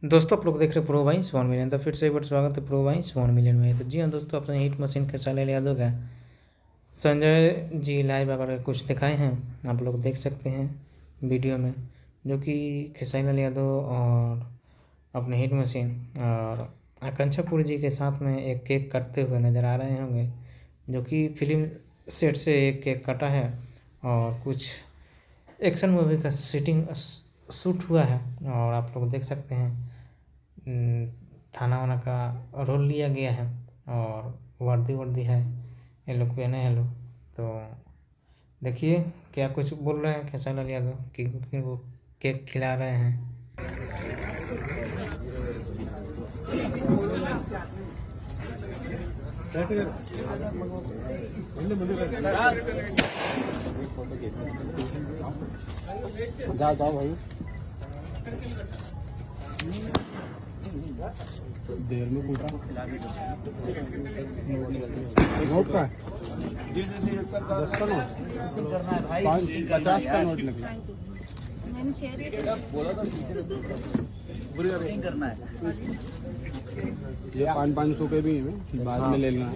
दोस्तों आप लोग देख रहे हैं प्रो भाई 1 मिलियन। तो फिर से एक बार स्वागत है प्रो भाई 1 मिलियन में। तो जी हाँ दोस्तों, अपने हिट मशीन खेसारी लाल यादव का संजय जी लाइव अगर कुछ दिखाए हैं, आप लोग देख सकते हैं वीडियो में, जो कि खेसारी लाल यादव और अपने हिट मशीन और आकांक्षा पुरी जी के साथ में एक केक काटते हुए नज़र आ रहे होंगे, जो कि फिल्म सेट से एक केक काटा है और कुछ एक्शन मूवी का शूट हुआ है। और आप लोग देख सकते हैं थाना वाना का रोल लिया गया है और वर्दी है, ये लोग पहने हैं लोग। तो देखिए क्या कुछ बोल रहे हैं खेसारी लाल यादव कि वो केक खिला रहे हैं। जाओ भाई, देर में पूछा नोट का 10 का नोट, 50 का नोट लगे। करना है ये 500 के भी हैं, बाद में ले लेना।